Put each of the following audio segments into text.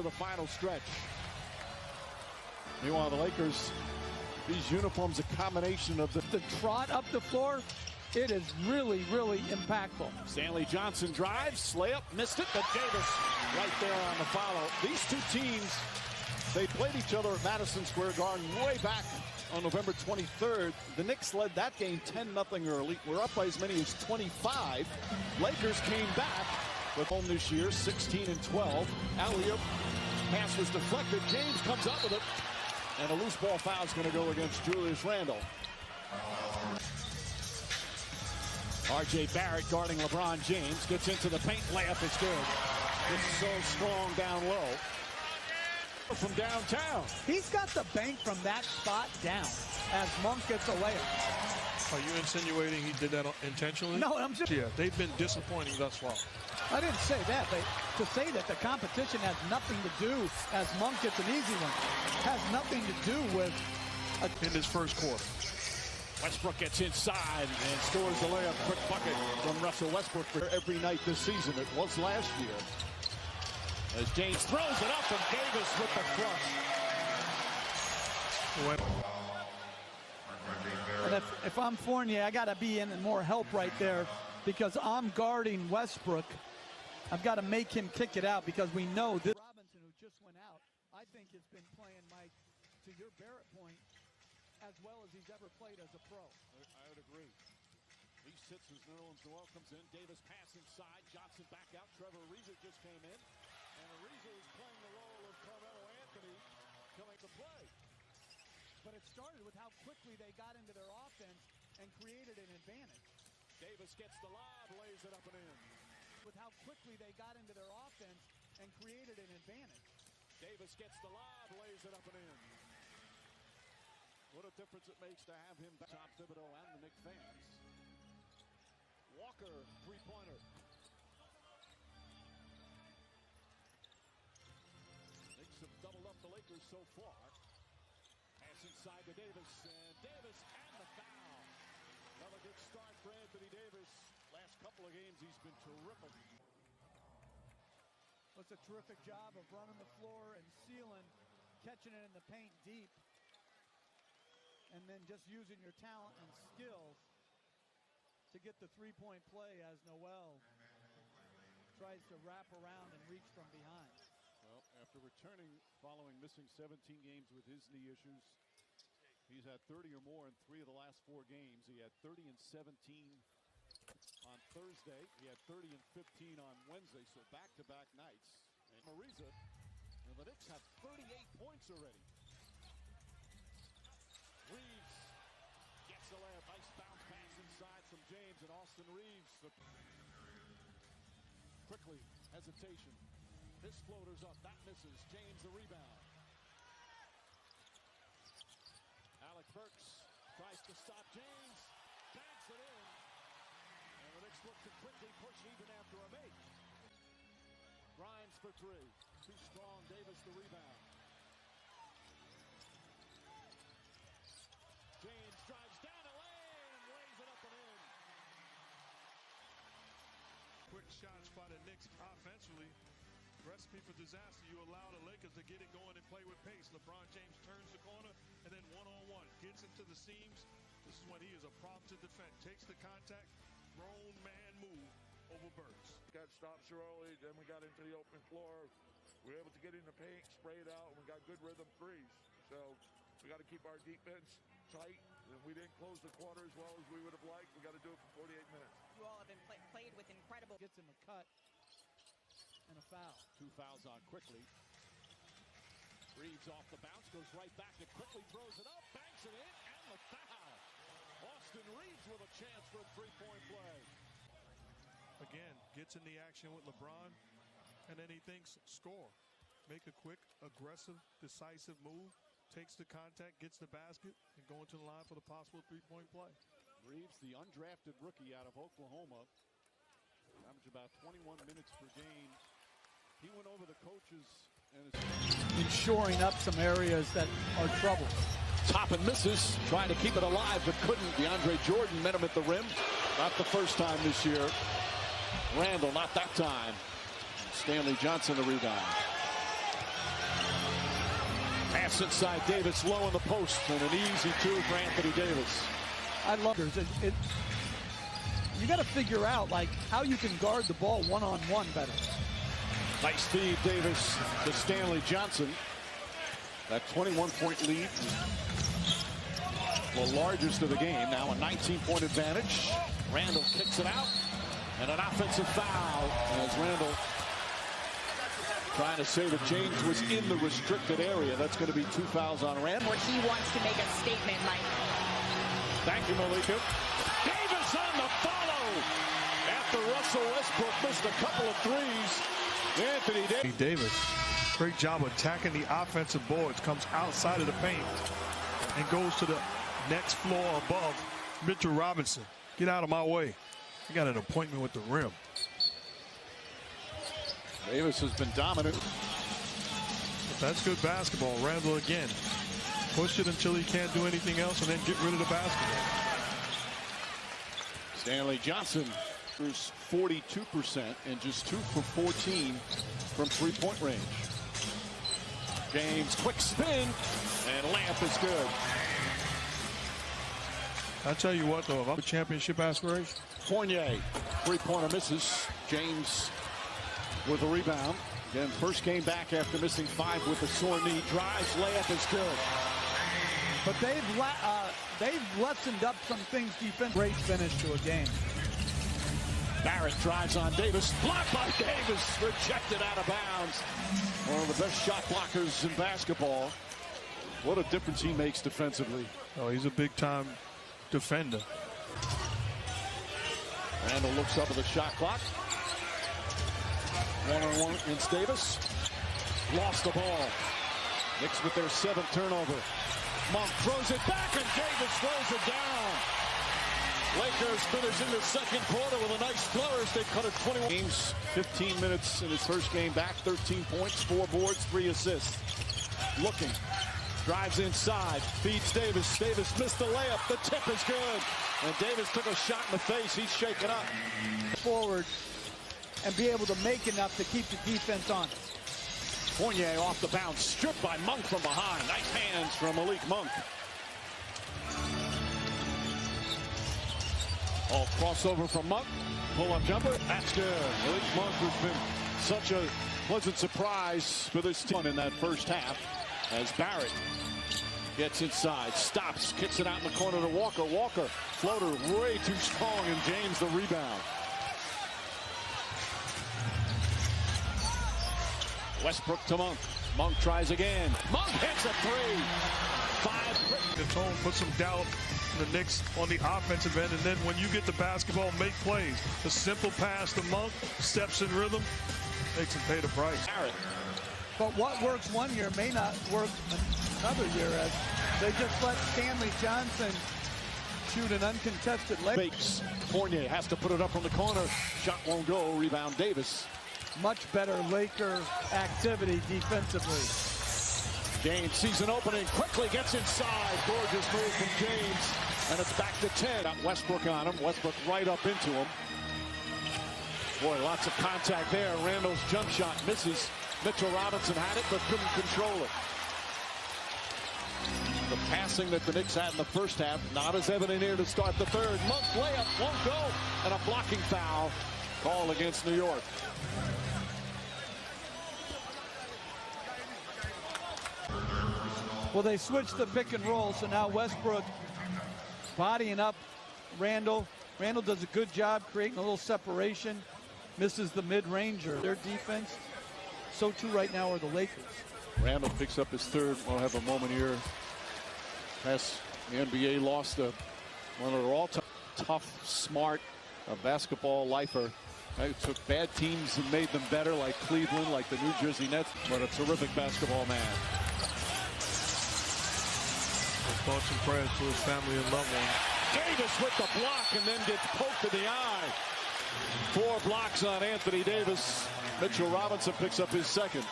The final stretch. Meanwhile, the Lakers, these uniforms, a combination of the trot up the floor. It is really, really impactful. Stanley Johnson drives, layup, missed it, but Davis right there on the follow. These two teams, they played each other at Madison Square Garden way back on November 23rd. The Knicks led that game 10-0 early. We're up by as many as 25. Lakers came back with home this year, 16-12. Alley-oop pass was deflected. James comes up with it, and a loose ball foul is going to go against Julius Randle. R.J. Barrett guarding LeBron James, gets into the paint, layup is good. It's so strong down low. From downtown. He's got the bank from that spot down as Monk gets a layup. Are you insinuating he did that intentionally? No, I'm just... Yeah, they've been disappointing thus far. I didn't say that, but to say that the competition has nothing to do, as Monk gets an easy one, has nothing to do with... In his first quarter. Westbrook gets inside and scores the layup. Quick bucket from Russell Westbrook for every night this season. It was last year. As James throws it up and Davis with the flush. And if I'm Fournier, I got to be in more help right there because I'm guarding Westbrook. I've got to make him kick it out because we know this. Robinson, who just went out, I think has been playing, Mike, to your Barrett point, as well as he's ever played as a pro. I would agree. He sits as Nerlens Noel comes in. Davis pass inside. Johnson back out. Trevor Ariza just came in. And Ariza is playing the role of Carmelo Anthony coming to play. But it started with how quickly they got into their offense and created an advantage. Davis gets the lob, lays it up and in. With how quickly they got into their offense and created an advantage. Davis gets the lob, lays it up and in. What a difference it makes to have him back. Tom Thibodeau and the Knicks fans. Walker, three-pointer. Knicks have doubled up the Lakers so far. Pass inside to Davis, and Davis and the foul. Another good start for Anthony Davis. Last couple of games, he's been terrific. It's a terrific job of running the floor and sealing, catching it in the paint deep. And then just using your talent and skills to get the three-point play as Noel tries to wrap around and reach from behind. Well, after returning following missing 17 games with his knee issues, he's had 30 or more in 3 of the last 4 games. He had 30 and 17 on Thursday. He had 30 and 15 on Wednesday, so back-to-back nights. And Ariza, and the Knicks have 38 points already. Reeves gets the layup. Nice bounce pass inside from James and Austin Reeves. Quickly, hesitation. This floater's up. That misses. James the rebound. Alec Burks tries to stop James. Banks it in. And the Knicks look to quickly push even after a make. Grimes for 3. Too strong. Davis the rebound. James drives down the lane and lays it up and in. Quick shots by the Knicks offensively. Recipe for disaster. You allow the Lakers to get it going and play with pace. LeBron James turns the corner and then one-on-one gets into the seams. This is when he is a problem to defend. Takes the contact, grown man move over Burks. Got stops early, then we got into the open floor. We were able to get in the paint, spray it out, and we got good rhythm threes. So we got to keep our defense tight, and we didn't close the quarter as well as we would have liked. We got to do it for 48 minutes. You all have been played with incredible. Gets him a cut and a foul. 2 fouls on quickly. Reeves off the bounce, goes right back and quickly throws it up, banks it in, and the foul. Austin Reeves with a chance for a three-point play. Again, gets in the action with LeBron, and then he thinks, score. Make a quick, aggressive, decisive move. Takes the contact, gets the basket, and going to the line for the possible three-point play. Reeves, the undrafted rookie out of Oklahoma, averaged about 21 minutes per game. He went over the coaches and is shoring up some areas that are trouble. Top and misses, trying to keep it alive, but couldn't. DeAndre Jordan met him at the rim. Not the first time this year. Randle, not that time. Stanley Johnson, the rebound. Pass inside Davis, low in the post, and an easy two for Anthony Davis. I love it. You got to figure out like how you can guard the ball one-on-one better. Nice feed, Davis to Stanley Johnson. That 21-point lead, the largest of the game. Now a 19-point advantage. Randall kicks it out, and an offensive foul as Randall trying to say that James was in the restricted area. That's going to be 2 fouls on Randall. Where he wants to make a statement, Mike. Thank you, Malika. Davis on the follow. After Russell Westbrook missed a couple of threes, Anthony Davis, great job attacking the offensive boards, comes outside of the paint and goes to the next floor above Mitchell Robinson. Get out of my way. I got an appointment with the rim. Davis has been dominant. But that's good basketball. Randall again. Push it until he can't do anything else and then get rid of the basketball. Stanley Johnson is 42% and just 2 for 14 from three-point range. James, quick spin, and layup is good. I tell you what, though, if I'm a championship aspiration. Fournier, three-pointer misses. James with a rebound. Again, first game back after missing 5 with a sore knee. Drives, layup is good. But they've lessened up some things defense. Great finish to a game. Barrett drives on Davis. Blocked by Davis. Rejected out of bounds. One of the best shot blockers in basketball. What a difference he makes defensively. Oh, he's a big-time defender. Randall looks up at the shot clock. One-on-one against Davis. Lost the ball. Knicks with their 7th turnover. Monk throws it back, and Davis throws it down. Lakers finish in the second quarter with a nice flourish. They cut it 21 games, 15 minutes in his first game back, 13 points, 4 boards, 3 assists. Looking, drives inside, feeds Davis. Davis missed the layup. The tip is good, and Davis took a shot in the face. He's shaken up. Forward and be able to make enough to keep the defense honest. Fournier off the bounce, stripped by Monk from behind. Nice hands from Malik Monk. Oh, crossover from Monk. Pull-up jumper. That's good. Malik Monk has been such a pleasant surprise for this team in that first half as Barrett gets inside, stops, kicks it out in the corner to Walker. Walker, floater way too strong, and James the rebound. Westbrook to Monk. Monk tries again. Monk hits a 3. 5. The tone, put some doubt in the Knicks on the offensive end, and then when you get the basketball, make plays. The simple pass to Monk, steps in rhythm, makes him pay the price. Barrett. But what works one year may not work another year, as they just let Stanley Johnson shoot an uncontested layup. Fakes. Fournier has to put it up from the corner. Shot won't go. Rebound Davis. Much better Laker activity defensively. James sees an opening, quickly gets inside. Gorgeous move from James, and it's back to 10. Got Westbrook on him. Westbrook right up into him. Boy, lots of contact there. Randall's jump shot misses. Mitchell Robinson had it, but couldn't control it. The passing that the Knicks had in the first half, not as evident here to start the third. Monk layup won't go, and a blocking foul call against New York. Well, they switched the pick and roll, so now Westbrook bodying up Randall. Randall does a good job creating a little separation, misses the mid-ranger. Their defense, so too right now are the Lakers. Randall picks up his third. We'll have a moment here. Past the NBA lost one of their all-time tough, smart basketball lifer. They took bad teams and made them better, like Cleveland, like the New Jersey Nets, but a terrific basketball man. Thoughts and prayers to his family and loved ones. Davis with the block and then gets poked in the eye. 4 blocks on Anthony Davis. Mitchell Robinson picks up his second.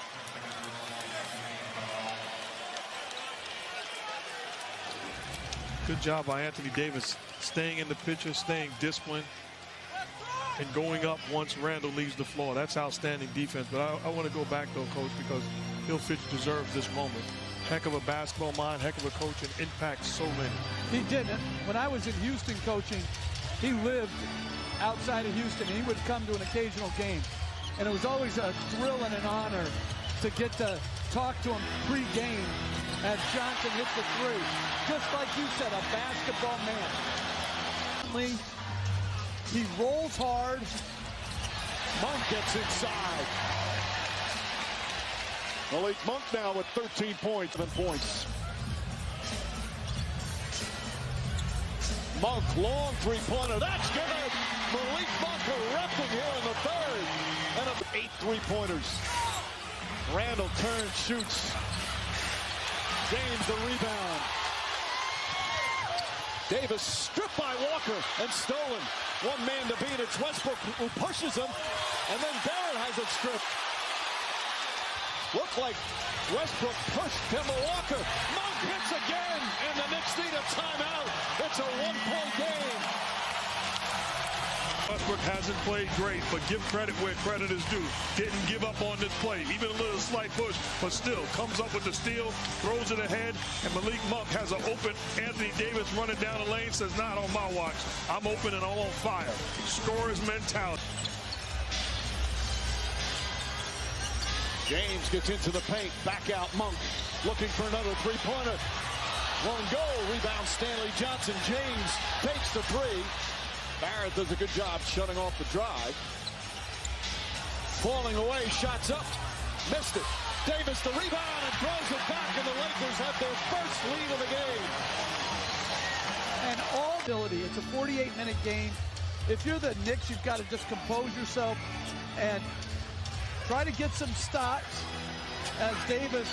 Good job by Anthony Davis, staying in the picture, staying disciplined, and going up once Randall leaves the floor. That's outstanding defense. But I want to go back, though, Coach, because Bill Fitch deserves this moment. Heck of a basketball mind, heck of a coach, and impacts so many. He didn't. When I was in Houston coaching, he lived outside of Houston. He would come to an occasional game. And it was always a thrill and an honor to get to talk to him pre-game as Johnson hits the three. Just like you said, a basketball man. He rolls hard. Monk gets inside. Malik Monk now with 13 points. 7 points. Monk, long three-pointer. That's good. Malik Monk erupting here in the third. And 8 three-pointers. Randall turns, shoots. James the rebound. Davis stripped by Walker and stolen. One man to beat. It's Westbrook who pushes him. And then Barrett has it stripped. Looked like Westbrook pushed Kemba Walker. Monk hits again. And the Knicks need a timeout. It's a one-point game. Westbrook hasn't played great, but give credit where credit is due. Didn't give up on this play, even a little slight push, but still comes up with the steal, throws it ahead, and Malik Monk has an open Anthony Davis running down the lane, says, not on my watch. I'm open and I'm on fire. Scorer's mentality. James gets into the paint, back out Monk, looking for another three-pointer. Won't go, rebound Stanley Johnson. James takes the three. Barrett does a good job shutting off the drive. Falling away, shots up, missed it. Davis the rebound and throws it back, and the Lakers have their first lead of the game. And all ability, it's a 48-minute game. If you're the Knicks, you've got to just compose yourself and try to get some stops as Davis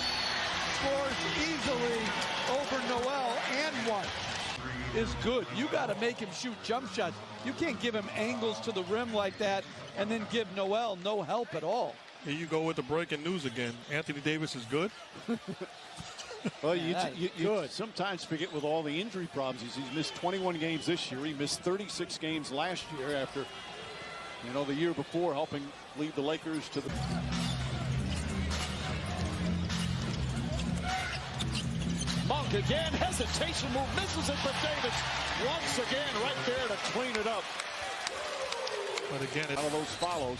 scores easily over Noel and one. Is good. You got to make him shoot jump shots. You can't give him angles to the rim like that and then give Noel no help at all. Here you go with the breaking news again. Anthony Davis is good. Well, you sometimes forget with all the injury problems. He's missed 21 games this year. He missed 36 games last year after, the year before helping lead the Lakers to the... Monk again, hesitation move, misses it, but Davis once again right there to clean it up. But again, out of those follows.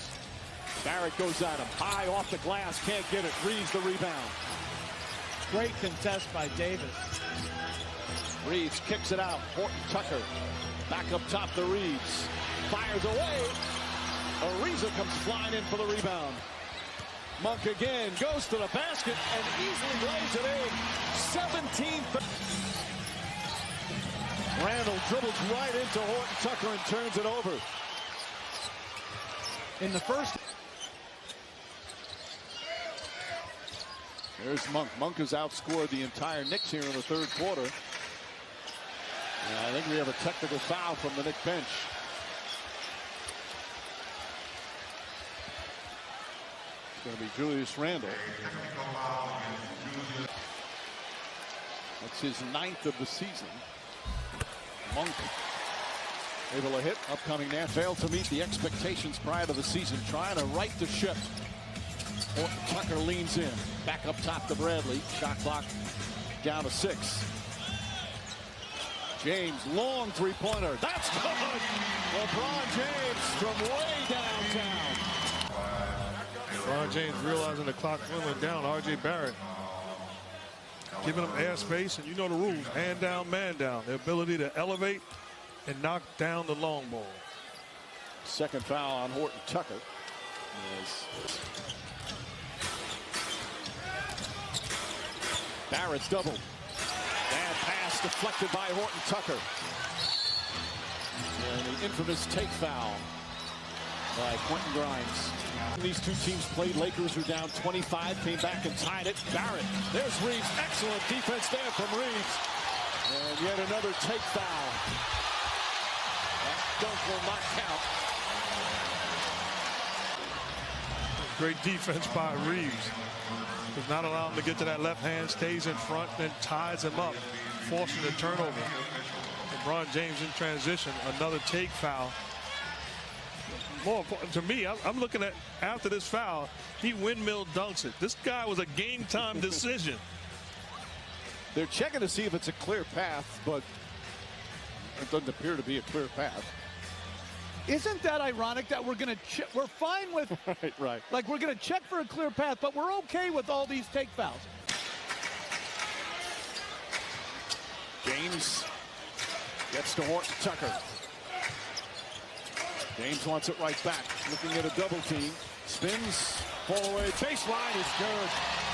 Barrett goes at him, high off the glass, can't get it. Reeves the rebound. Great contest by Davis. Reeves kicks it out. Horton Tucker back up top to Reeves. Fires away. Ariza comes flying in for the rebound. Monk again goes to the basket and easily lays it in. 17. Randall dribbles right into Horton Tucker and turns it over. In the first. There's Monk. Monk has outscored the entire Knicks here in the third quarter. And I think we have a technical foul from the Knicks bench. Going to be Julius Randle. That's his 9th of the season. Monk able to hit. Upcoming now failed to meet the expectations prior to the season. Trying to right the ship. Horton Tucker leans in. Back up top to Bradley. Shot clock down to 6. James, long three-pointer. That's good. LeBron James from way downtown. LeBron James realizing the clock went down. R.J. Barrett giving him airspace, and you know the rules. Hand down, man down. The ability to elevate and knock down the long ball. Second foul on Horton Tucker. Yes. Barrett's double. Bad pass deflected by Horton Tucker. And the infamous take foul by Quentin Grimes. These two teams played. Lakers were down 25, came back and tied it. Barrett, there's Reeves. Excellent defense there from Reeves. And yet another take foul. That dunk will not count. Great defense by Reeves. Does not allow him to get to that left hand, stays in front, then ties him up, forcing the turnover. LeBron James in transition, another take foul. more important to me, I'm looking at after this foul, he windmill dunks it. This guy was a game time decision. They're checking to see if it's a clear path, but it doesn't appear to be a clear path. Isn't that ironic that we're going to we're fine with right. Like we're going to check for a clear path, but we're okay with all these take fouls. James gets to Horton Tucker. James wants it right back. Looking at a double team. Spins. Fall away. Baseline is good.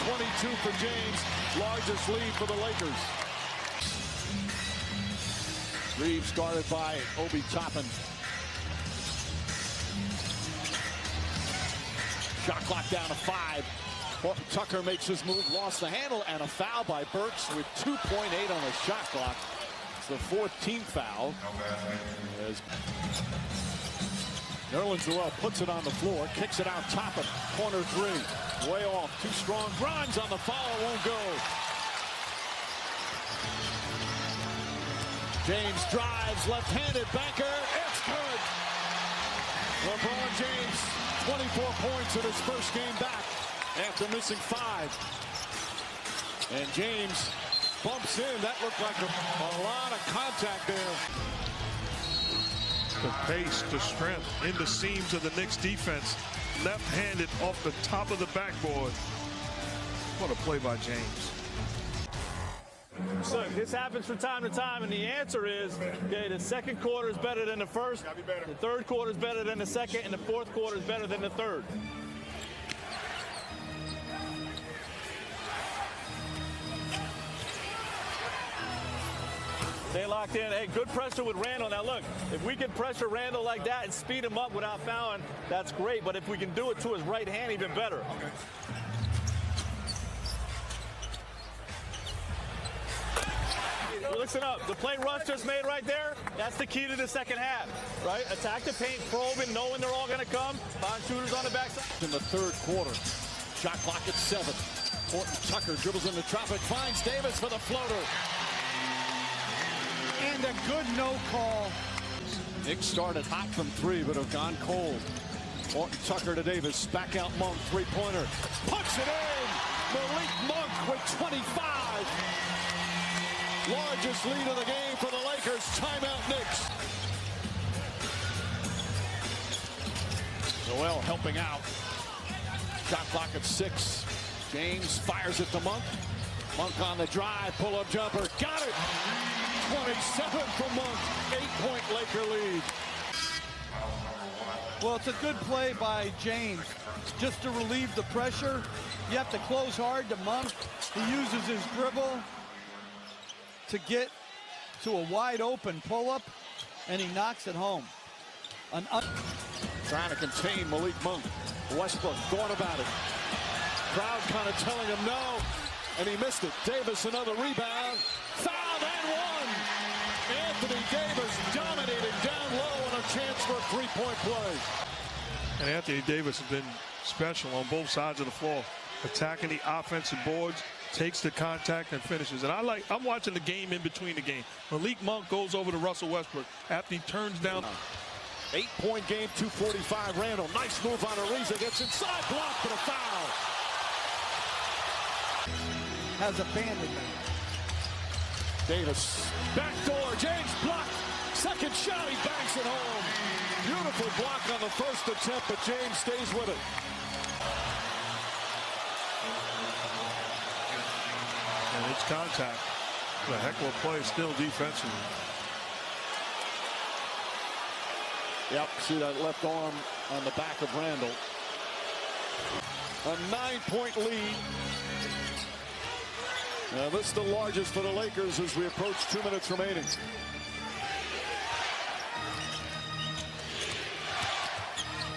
22 for James. Largest lead for the Lakers. Reeves guarded by Obi Toppin. Shot clock down to 5. Horton Tucker makes his move, lost the handle, and a foul by Burks with 2.8 on the shot clock. It's the 4th team foul. As Nerlens Noel puts it on the floor, kicks it out top of corner 3. Way off, too strong. Grimes on the follow, won't go. James drives, left-handed banker. It's good. LeBron James, 24 points in his first game back after missing 5. And James bumps in. That looked like a lot of contact there. The pace, the strength in the seams of the Knicks defense. Left-handed off the top of the backboard. What a play by James. Look, this happens from time to time, and the answer is, okay, the second quarter is better than the first, the third quarter is better than the second, and the fourth quarter is better than the third. Stay locked in. Hey, good pressure with Randall. Now, look, if we can pressure Randall like that and speed him up without fouling, that's great. But if we can do it to his right hand, even better. Okay. Listen up. The play Russ just made right there, that's the key to the second half, right? Attack the paint, probing, knowing they're all going to come. Find shooters on the backside. In the third quarter, shot clock at 7. Horton Tucker dribbles into traffic, finds Davis for the floater. And a good no call. Knicks started hot from 3, but have gone cold. Horton Tucker to Davis, back out Monk, 3-pointer. Puts it in! Malik Monk with 25. Largest lead of the game for the Lakers. Timeout Knicks. Noel helping out. Shot clock at 6. James fires it to Monk. Monk on the drive. Pull-up jumper. Got it. 27 for Monk. 8-point Laker lead. Well, it's a good play by James. Just to relieve the pressure, you have to close hard to Monk. He uses his dribble to get to a wide open pull-up, and he knocks it home. Trying to contain Malik Monk. Westbrook going about it. Crowd kind of telling him no, and he missed it. Davis another rebound. Fouled and one. Anthony Davis dominating down low and a chance for a 3-point play. And Anthony Davis has been special on both sides of the floor. Attacking the offensive boards, takes the contact and finishes. And I'm watching the game in between the game. Malik Monk goes over to Russell Westbrook after he turns down. 8-point game, 2:45. Randall, nice move on Ariza, gets inside, blocked for the foul. Has abandoned them. Davis, back door, James blocked. Second shot, he banks it home. Beautiful block on the first attempt, but James stays with it. And it's contact. The heck of a play still defensively. Yep, see that left arm on the back of Randall. A 9-point lead. Now this is the largest for the Lakers as we approach 2 minutes remaining.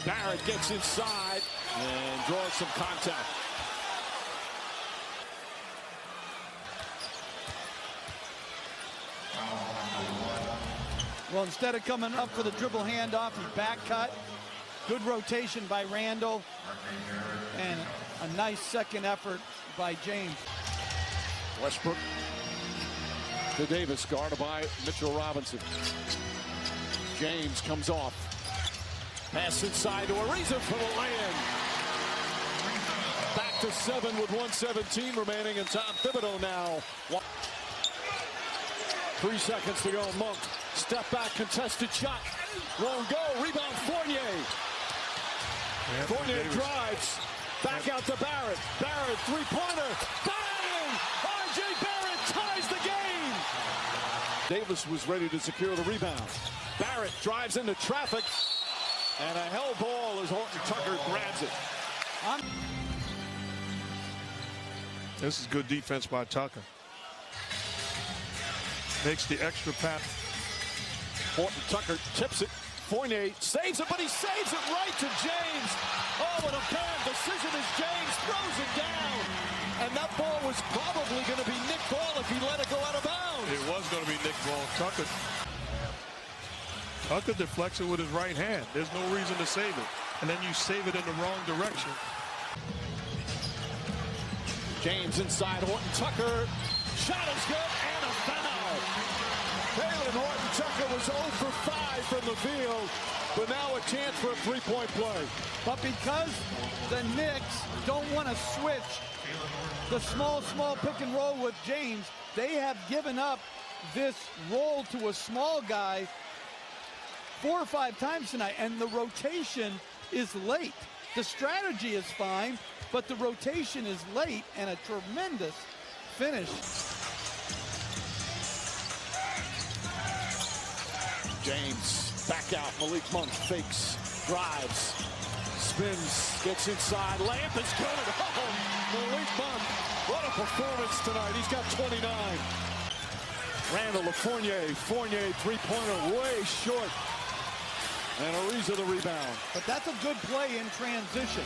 Barrett gets inside and draws some contact. Well, instead of coming up for the dribble handoff, he back cut. Good rotation by Randall. And a nice second effort by James. Westbrook to Davis, guarded by Mitchell Robinson. James comes off. Pass inside to Ariza for the lay-in. Back to 7 with 1:17 remaining, and Tom Thibodeau now. 3 seconds to go. Monk, step back, contested shot. Won't go. Rebound Fournier. Fournier drives. Back out to Barrett. Barrett, three-pointer. Bang! R.J. Barrett ties the game. Davis was ready to secure the rebound. Barrett drives into traffic. And a hell ball as Horton Tucker grabs it. This is good defense by Tucker. Makes the extra pass. Horton Tucker tips it. Fournier saves it, but he saves it right to James. Oh, what a bad decision as James throws it down. And that ball was probably going to be Nick Ball if he let it go out of bounds. It was going to be Nick Ball. Tucker deflects it with his right hand. There's no reason to save it. And then you save it in the wrong direction. James inside Horton Tucker. Shot is good and a foul. Taylor Horton Tucker was 0 for 5 from the field, but now a chance for a three-point play. But because the Knicks don't want to switch the small pick and roll with James, they have given up this roll to a small guy 4 or 5 times tonight, and the rotation is late. The strategy is fine, but the rotation is late, and a tremendous finish. James back out. Malik Monk fakes, drives, spins, gets inside. Layup is good. Oh, Malik Monk, what a performance tonight. He's got 29. Randall to Fournier. Fournier three-pointer way short. And Ariza the rebound. But that's a good play in transition.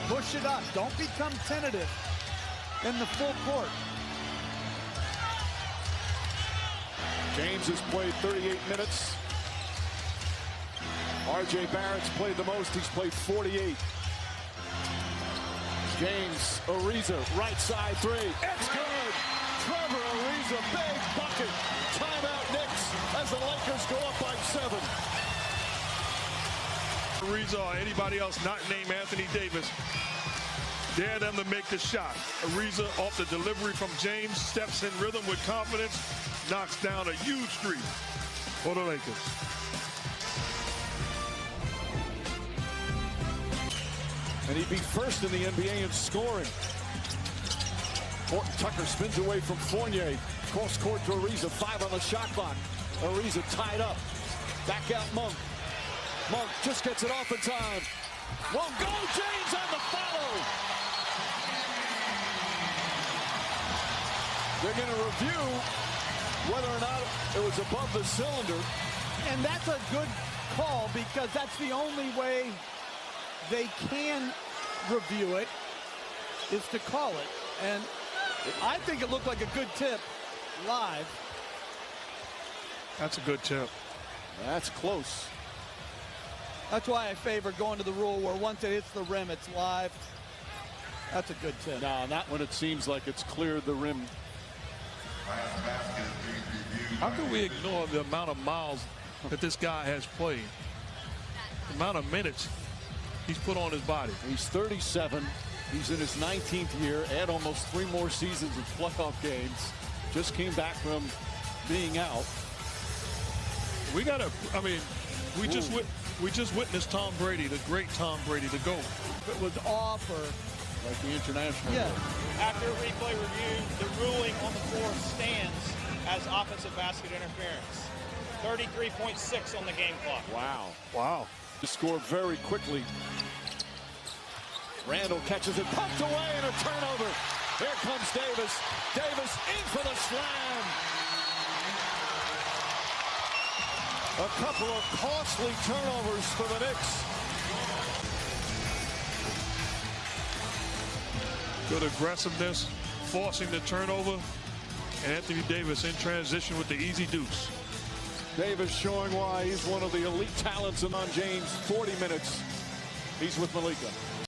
Push it up. Don't become tentative in the full court. James has played 38 minutes. R.J. Barrett's played the most. He's played 48. James, Ariza, right side three. It's good. Trevor Ariza, big bucket. Timeout Knicks as the Lakers go up by 7. Ariza or anybody else not named Anthony Davis, dare them to make the shot. Ariza off the delivery from James, steps in rhythm with confidence, knocks down a huge three for the Lakers. And he'd be first in the NBA in scoring. Horton Tucker spins away from Fournier. Cross court to Ariza, 5 on the shot clock. Ariza tied up. Back out Monk. Monk just gets it off in time. Won't go. James on the follow. They're going to review whether or not it was above the cylinder. And that's a good call because that's the only way they can review it is to call it. And I think it looked like a good tip live. That's a good tip. That's close. That's why I favor going to the rule where once it hits the rim, it's live. That's a good tip. Now, not when it seems like it's cleared the rim. How can we ignore the amount of miles that this guy has played? The amount of minutes he's put on his body. He's 37. He's in his 19th year. Add almost 3 more seasons of playoff games. Just came back from being out. We got to, I mean, we just witnessed Tom Brady, the great Tom Brady, the GOAT. If it was off or Like the international. Yeah. After replay review, the ruling on the floor stands as offensive basket interference. 33.6 on the game clock. Wow. Wow. To score very quickly. Randall catches it, pumped away, and a turnover. Here comes Davis. Davis in for the slam. A couple of costly turnovers for the Knicks. Good aggressiveness, forcing the turnover. And Anthony Davis in transition with the easy deuce. Davis showing why he's one of the elite talents in on James. 40 minutes. He's with Malika.